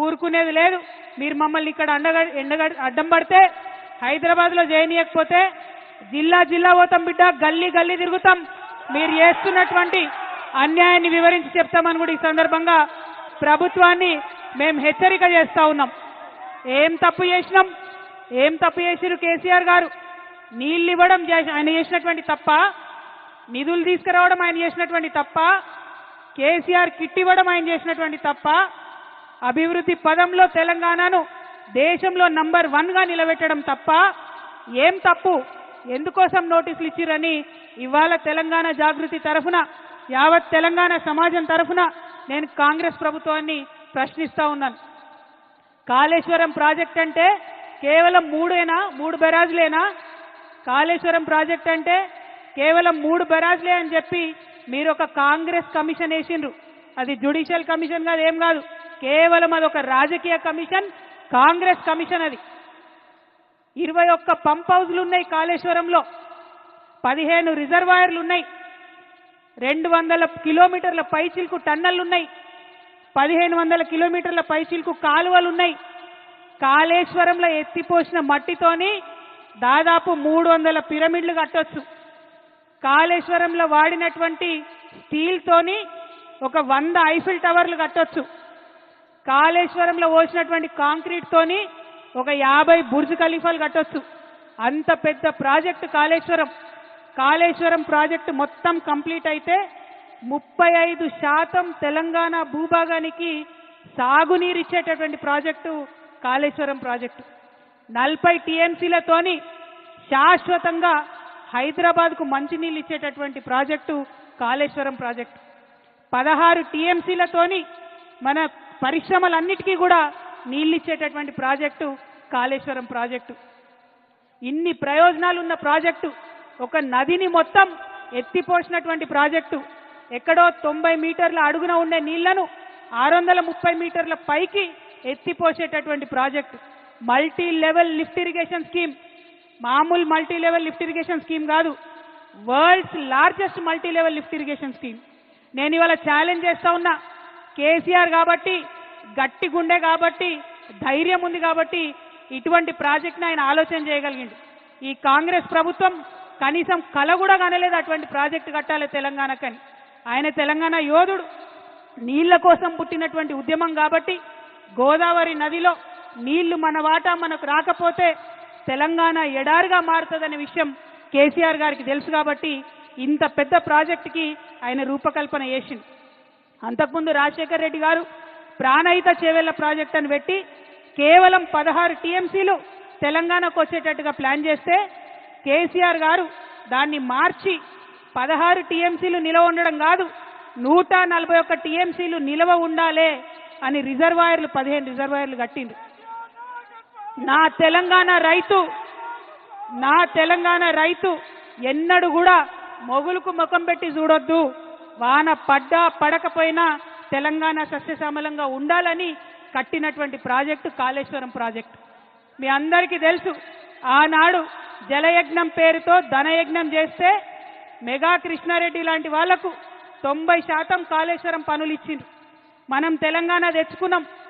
ఊరుకునేది లేదు. మీరు మమ్మల్ని ఇక్కడ అడ్డం పడితే హైదరాబాద్లో చేయనీయకపోతే జిల్లా జిల్లా పోతాం బిడ్డ, గల్లీ గల్లీ తిరుగుతాం, మీరు చేస్తున్నటువంటి అన్యాయాన్ని వివరించి చెప్తామని కూడా ఈ సందర్భంగా ప్రభుత్వాన్ని మేము హెచ్చరిక చేస్తా ఉన్నాం. ఏం తప్పు చేసినాం? ఏం తప్పు చేసిరు కేసీఆర్ గారు? నీళ్ళు ఇవ్వడం ఆయన చేసినటువంటి తప్ప, నిధులు తీసుకురావడం ఆయన చేసినటువంటి తప్ప, కేసీఆర్ కిట్ ఇవ్వడం ఆయన చేసినటువంటి తప్ప, అభివృద్ధి పదంలో తెలంగాణను దేశంలో నంబర్ 1గా నిలబెట్టడం తప్ప ఏం తప్పు? ఎందుకోసం నోటీసులు ఇచ్చిరని ఇవాళ తెలంగాణ జాగృతి తరఫున, యావత్ తెలంగాణ సమాజం తరఫున నేను కాంగ్రెస్ ప్రభుత్వాన్ని ప్రశ్నిస్తా ఉన్నాను. కాళేశ్వరం ప్రాజెక్ట్ అంటే కేవలం 3 బెరాజులేనా? కాళేశ్వరం ప్రాజెక్ట్ అంటే కేవలం 3 బెరాజులే అని చెప్పి మీరు ఒక కాంగ్రెస్ కమిషన్ వేసిండ్రు. అది జ్యుడిషియల్ కమిషన్ కాదు, ఏం కాదు, కేవలం అదొక రాజకీయ కమిషన్, కాంగ్రెస్ కమిషన్. అది 21 పంప్ హౌజ్లు ఉన్నాయి కాళేశ్వరంలో, 15 రిజర్వాయర్లు ఉన్నాయి, 200 కిలోమీటర్ల పైచిల్కు టన్నెల్లు ఉన్నాయి, 1500 కిలోమీటర్ల పైచిల్కు కాలువలు ఉన్నాయి. కాళేశ్వరంలో ఎత్తిపోసిన మట్టితోని దాదాపు 300 పిరమిడ్లు కట్టొచ్చు. కాళేశ్వరంలో వాడినటువంటి స్టీల్తోని ఒక 100 ఐఫిల్ టవర్లు కట్టొచ్చు. కాళేశ్వరంలో పోసినటువంటి కాంక్రీట్ తోని ఒక 50 బుర్జ్ ఖలీఫాలు కట్టొచ్చు. అంత పెద్ద ప్రాజెక్టు కాళేశ్వరం. కాళేశ్వరం ప్రాజెక్టు మొత్తం కంప్లీట్ అయితే 35% తెలంగాణ భూభాగానికి సాగునీరు ఇచ్చేటటువంటి ప్రాజెక్టు కాళేశ్వరం ప్రాజెక్టు. 40 టీఎంసీలతోని శాశ్వతంగా హైదరాబాద్కు మంచినీళ్ళు ఇచ్చేటటువంటి ప్రాజెక్టు కాళేశ్వరం ప్రాజెక్టు. 16 టీఎంసీలతోని మన పరిశ్రమలన్నిటికీ కూడా నీళ్ళు ఇచ్చేటటువంటి ప్రాజెక్టు కాళేశ్వరం ప్రాజెక్టు. ఇన్ని ప్రయోజనాలు ఉన్న ప్రాజెక్టు, ఒక నదిని మొత్తం ఎత్తిపోసినటువంటి ప్రాజెక్టు, ఎక్కడో 90 మీటర్ల అడుగున ఉండే నీళ్లను 630 మీటర్ల పైకి ఎత్తిపోసేటటువంటి project. Multi level lift irrigation scheme, మామూలు multi level lift irrigation scheme కాదు, world's largest multi level lift irrigation scheme. నేను ఇవాళ ఛాలెంజ్ చేస్తా ఉన్నా, కేసీఆర్ కాబట్టి, గట్టి గుండె కాబట్టి, ధైర్యం ఉంది కాబట్టి ఇటువంటి ప్రాజెక్ట్ని ఆయన ఆలోచన చేయగలిగిండు. ఈ కాంగ్రెస్ ప్రభుత్వం కనీసం కల కూడా కనలేదు అటువంటి ప్రాజెక్టు కట్టాలి తెలంగాణకని. ఆయన తెలంగాణ యోధుడు, నీళ్ల కోసం పుట్టినటువంటి ఉద్యమం కాబట్టి గోదావరి నదిలో నీళ్లు మన వాటా మనకు రాకపోతే తెలంగాణ ఎడారిగా మారుతుందనే విషయం కేసీఆర్ గారికి తెలుసు కాబట్టి ఇంత పెద్ద ప్రాజెక్టుకి ఆయన రూపకల్పన చేసింది. అంతకుముందు రాజశేఖర్ రెడ్డి గారు ప్రాణహిత చేవెళ్ల ప్రాజెక్ట్ అని పెట్టి కేవలం 16 టీఎంసీలు తెలంగాణకు వచ్చేటట్టుగా ప్లాన్ చేస్తే కేసీఆర్ గారు దాన్ని మార్చి 16 టీఎంసీలు నిలవ ఉండడం కాదు, 141 టీఎంసీలు నిలవ ఉండాలే అని 15 రిజర్వాయర్లు కట్టిండ్రు. నా తెలంగాణ రైతు ఎన్నడూ కూడా మొగులకు ముఖం పెట్టి చూడొద్దు, వాన పడ్డా పడకపోయినా తెలంగాణ సస్యశ్యామలంగా ఉండాలని కట్టినటువంటి ప్రాజెక్టు కాళేశ్వరం ప్రాజెక్టు. మీ అందరికీ తెలుసు, ఆనాడు జలయజ్ఞం పేరుతో ధనయజ్ఞం చేస్తే మెగా కృష్ణారెడ్డి లాంటి వాళ్లకు 90% కాళేశ్వరం పనులు ఇచ్చిండ్రు. మనం తెలంగాణ తెచ్చుకున్నాం.